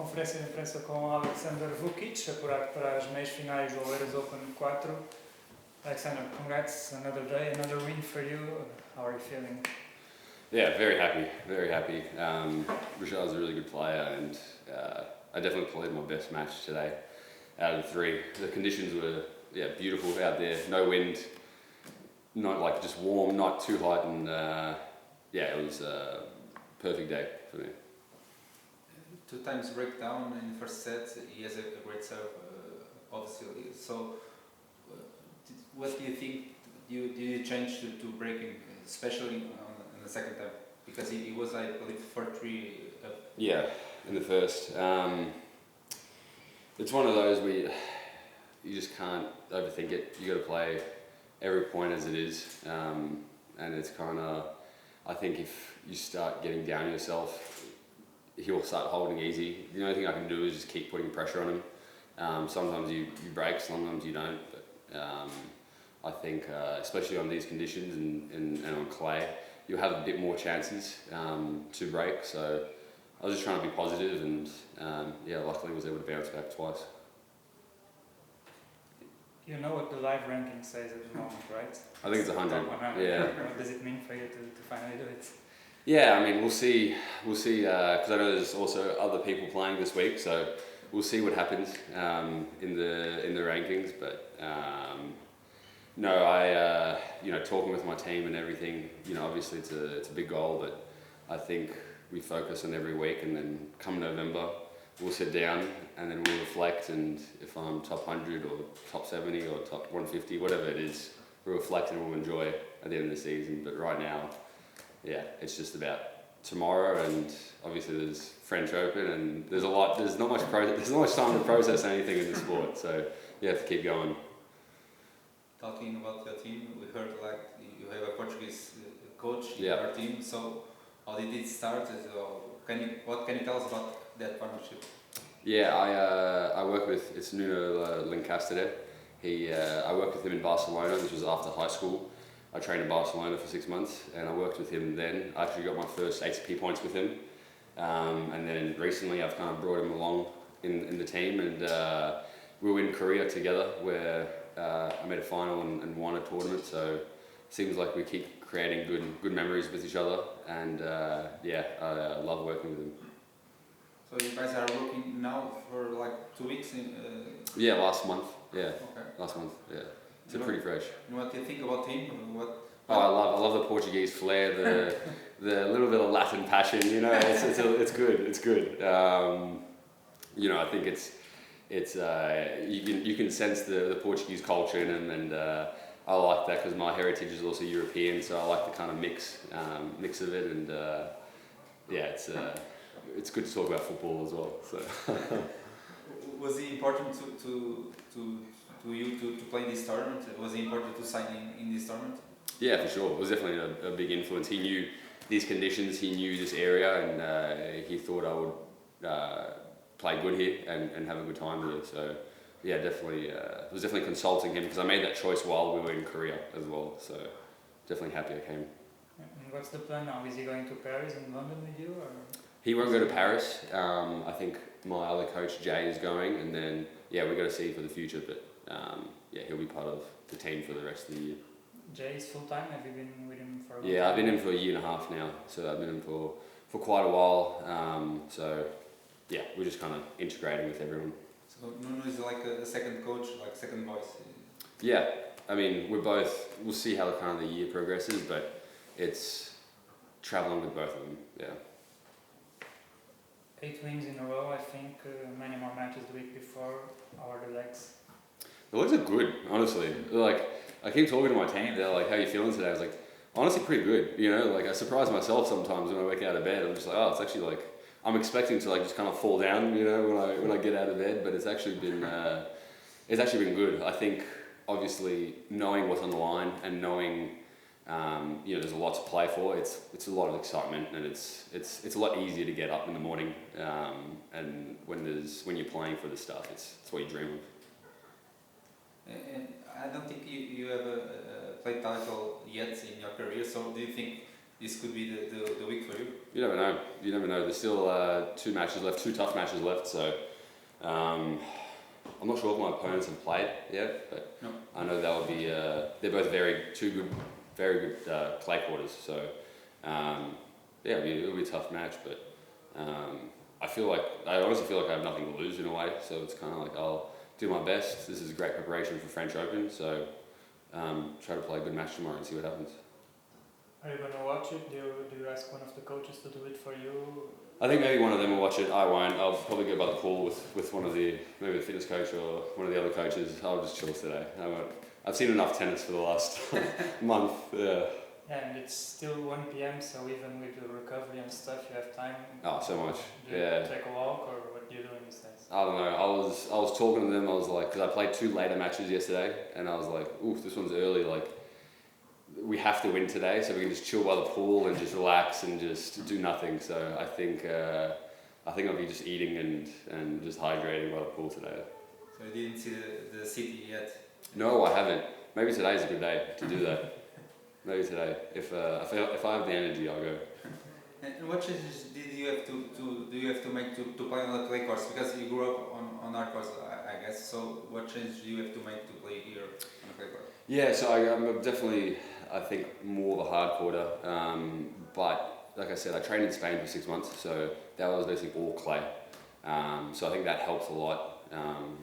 conferência de imprensa com Aleksandar Vukic, apurado para as meias finais do Oeiras Open 4. Aleksandar, congrats, another day, another win for you. How are you feeling? Yeah, very happy, very happy. Rashad's a really good player, and I definitely played my best match today out of the three. The conditions were beautiful out there, no wind, not like just warm, not too hot, and it was a perfect day for me. Two times breakdown in the first set. He has a great serve, obviously. So, what do you think? Do you change to breaking, especially in the second time? Because he was, I believe, 4-3 up. Yeah, in the first. It's one of those where you just can't overthink it. You got to play every point as it is, and it's kind of. I think if you start getting down on yourself, he'll start holding easy. The only thing I can do is just keep putting pressure on him. Sometimes you break, sometimes you don't. But I think, especially on these conditions and on clay, you'll have a bit more chances to break. So I was just trying to be positive, and luckily was able to bounce back twice. You know what the live ranking says at the moment, right? I think it's 100. Top 100. Yeah. What does it mean for you to finally do it? Yeah, I mean, we'll see, because I know there's also other people playing this week, so we'll see what happens in the rankings. But no, I talking with my team and everything, obviously it's a big goal, but I think we focus on every week, and then come November, we'll sit down and then we'll reflect, and if I'm top 100 or top 70 or top 150, whatever it is, we'll reflect and we'll enjoy at the end of the season. But right now, yeah, it's just about tomorrow, and obviously there's French Open, and there's not much time to process anything in the sport, so you have to keep going. Talking about your team, we heard like you have a Portuguese coach in Yeah. your team. So how did it start? What can you tell us about that partnership? Yeah, I work with, it's Nuno Lancaster. I worked with him in Barcelona. This was after high school. I trained in Barcelona for 6 months, and I worked with him then. I actually got my first ATP points with him, and then recently I've kind of brought him along in the team, and we were in Korea together, where I made a final and won a tournament. So it seems like we keep creating good memories with each other, and I love working with him. So you guys are working now for like 2 weeks? Yeah, last month. Yeah, Okay. last month. Yeah, it's pretty fresh. And what do you think about him? Oh, I love the Portuguese flair, the little bit of Latin passion. It's good. It's good. I think it's you can sense the Portuguese culture in him, and I like that because my heritage is also European, so I like the kind of mix of it, and it's good to talk about football as well. So. Was it important to you to play in this tournament? Was it important to sign in this tournament? Yeah, for sure. It was definitely a big influence. He knew these conditions, he knew this area, and he thought I would play good here and have a good time here. So, yeah, definitely, it was definitely consulting him, because I made that choice while we were in Korea as well. So, definitely happy I came. And what's the plan now? Is he going to Paris and London with you? Or? He won't go to Paris. I think my other coach, Jay, is going, and then, we've got to see for the future, but he'll be part of the team for the rest of the year. Jay is full-time? Have you been with him for a while? Yeah, I've been in for 1.5 years now, so I've been in for quite a while. We're just kind of integrating with everyone. So Nuno is like a second coach, like second voice. Yeah, I mean, we'll see how kind of the year progresses, but it's traveling with both of them, yeah. 8 wins in a row, I think. Many more matches the week before. How are the legs? The legs are good, honestly. Like, I keep talking to my team, they're like, how are you feeling today? I was like, honestly pretty good, like I surprise myself sometimes when I wake out of bed. I'm just like, oh, it's actually like, I'm expecting to like just kind of fall down, when I get out of bed, but it's actually been good. I think, obviously, knowing what's on the line and knowing, there's a lot to play for, it's a lot of excitement, and it's a lot easier to get up in the morning, and when you're playing for the stuff, it's what you dream of. And I don't think you have played title yet in your career. So do you think this could be the week for you. You never know. You never know. There's still 2 matches left, 2 tough matches left. So I'm not sure if my opponents have played yet, but No. I know that will be. They're both very good clay quarters. So yeah, it'll be a tough match. But I honestly feel like I have nothing to lose in a way. So it's kind of like I'll do my best. This is a great preparation for French Open. So try to play a good match tomorrow and see what happens. Are you going to watch it? Do you ask one of the coaches to do it for you? I think maybe one of them will watch it. I won't. I'll probably go by the pool with one of maybe the fitness coach or one of the other coaches. I'll just chill today. I've seen enough tennis for the last month. Yeah. Yeah, and it's still 1 p.m. So even with the recovery and stuff, you have time. Oh, so much. Do you Yeah. take a walk or what do you do in these days? I don't know. I was talking to them. I was like, because I played 2 later matches yesterday, and I was like, oof, this one's early. Like, we have to win today, so we can just chill by the pool and just relax and just do nothing. So I think I'll be just eating and just hydrating by the pool today. So you didn't see the city yet? No, I haven't. Maybe today's a good day to do that. Maybe today. If I have the energy, I'll go. And what changes did you have to make to play on the clay course? Because you grew up on our course, I guess. So what changes do you have to make to play here on the clay course? Yeah, so I'm definitely, I think, more of a hard quarter. But like I said, I trained in Spain for 6 months, so that was basically all clay. So I think that helps a lot,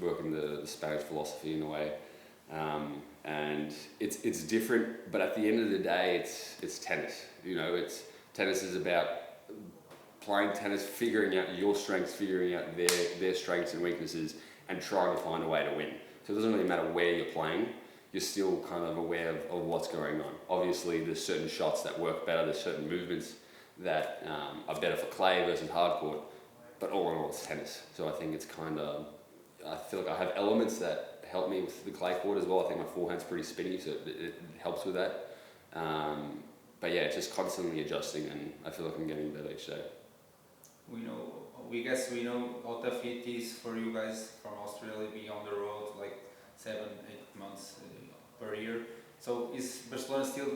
working the Spanish philosophy in a way. And it's different, but at the end of the day, it's tennis. You know, tennis is about playing tennis, figuring out your strengths, figuring out their strengths and weaknesses, and trying to find a way to win. So it doesn't really matter where you're playing. You're still kind of aware of what's going on. Obviously, there's certain shots that work better. There's certain movements that are better for clay versus hard court. But all in all, it's tennis. So I think it's kind of, I feel like I have elements that help me with the clay court as well. I think my forehand's pretty spinny, so it helps with that. But yeah, it's just constantly adjusting, and I feel like I'm getting better each day. We guess we know how tough it is for you guys from Australia, being on the road like 7-8 months per year. So is Barcelona still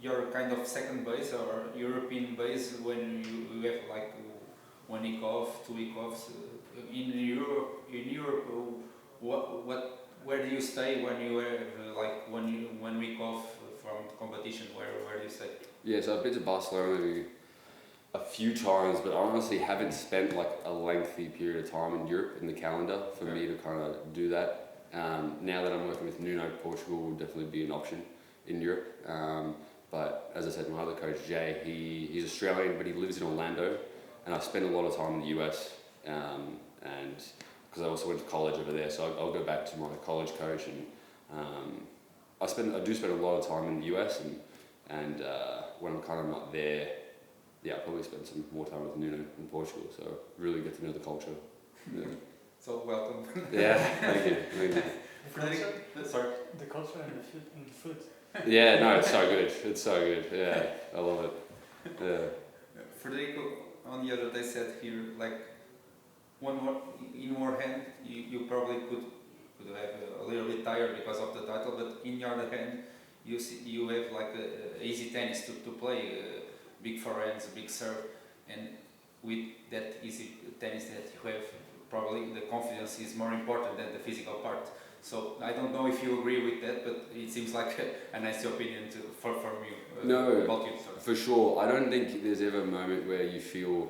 your kind of second base or European base when you have like 1 week off, 2 week offs? In Europe, where do you stay when you have like 1 week off from competition? Where do you stay? Yeah, so I've been to Barcelona a few times, but I honestly haven't spent like a lengthy period of time in Europe in the calendar for me to kind of do that. Now that I'm working with Nuno, Portugal will definitely be an option in Europe. But as I said, my other coach, Jay, he's Australian, but he lives in Orlando, and I spend a lot of time in the US, and because I also went to college over there, so I'll go back to my college coach, and I do spend a lot of time in the US, and when I'm kind of not there, yeah, I'll probably spend some more time with Nuno in Portugal, so really get to know the culture. Yeah. So welcome. Yeah, thank you. The culture and the food. Yeah, no, it's so good. It's so good. Yeah, I love it. Yeah. Federico, on the other day, said here like in one hand you probably could have a little bit tired because of the title, but in the other hand you have like a easy tennis to play, big forehands, big serve, and with that easy tennis that you have, probably the confidence is more important than the physical part. So I don't know if you agree with that, but it seems like a nice opinion from you. No, about you. Sorry. for sure. I don't think there's ever a moment where you feel.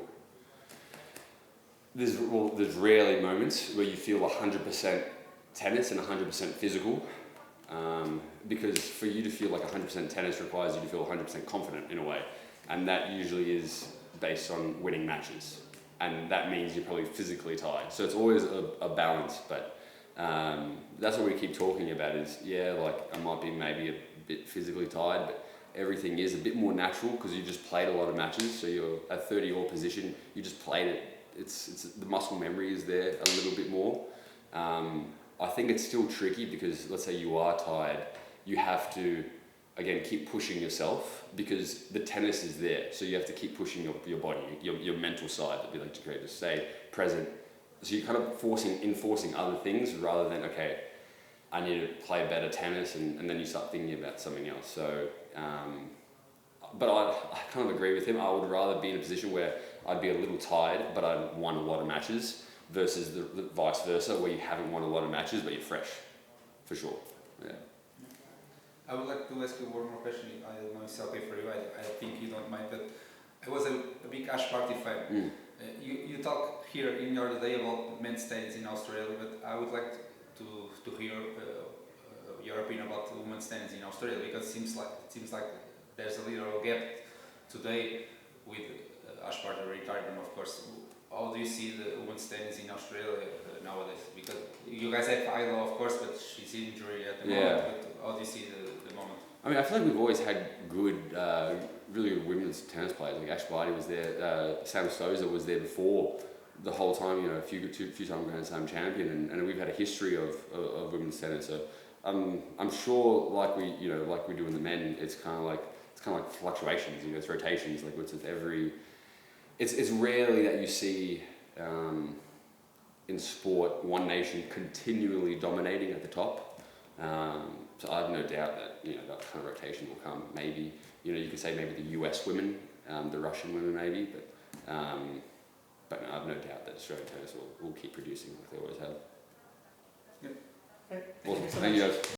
There's rarely moments where you feel 100% tennis and 100% physical, because for you to feel like 100% tennis requires you to feel 100% confident in a way, and that usually is based on winning matches, and that means you're probably physically tired. So it's always a balance, but that's what we keep talking about is, yeah, like I might be maybe a bit physically tired, but everything is a bit more natural because you just played a lot of matches, so you're at 30-all position, you just played it. It's the muscle memory is there a little bit more. I think it's still tricky because let's say you are tired, you have to again keep pushing yourself because the tennis is there, so you have to keep pushing your body, your mental side that we like to create, to stay present. So you're kind of enforcing other things rather than, okay, I need to play better tennis, and then you start thinking about something else. So but I kind of agree with him. I would rather be in a position where I'd be a little tired, but I'd won a lot of matches, versus the vice versa, where you haven't won a lot of matches, but you're fresh, for sure. Yeah. I would like to ask you one more question. I don't know if it's okay for you. I think you don't mind, but I was a big Ash Party fan. You talk here in your day about men's tennis in Australia, but I would like to hear your opinion about women's tennis in Australia, because it seems like there's a little gap today with Ash Party retirement, of course. How do you see the women's tennis in Australia nowadays? Because you guys have Isla, of course, but she's injured at the moment. But how do you see the moment? I mean, I feel like we've always had good, really good women's tennis players. Like Ash Barty was there, Sam Souza was there before the whole time. You know, a few-time Grand Slam champion, and we've had a history of women's tennis. So I'm sure, like we do in the men, it's kind of like fluctuations. You know, it's rotations. Like it's rarely that you see in sport one nation continually dominating at the top. So I have no doubt that that kind of rotation will come. Maybe you could say maybe the US women, the Russian women maybe, but no, I have no doubt that Australian tennis will keep producing like they always have. Okay. Awesome. Thank you so Thank you much. guys.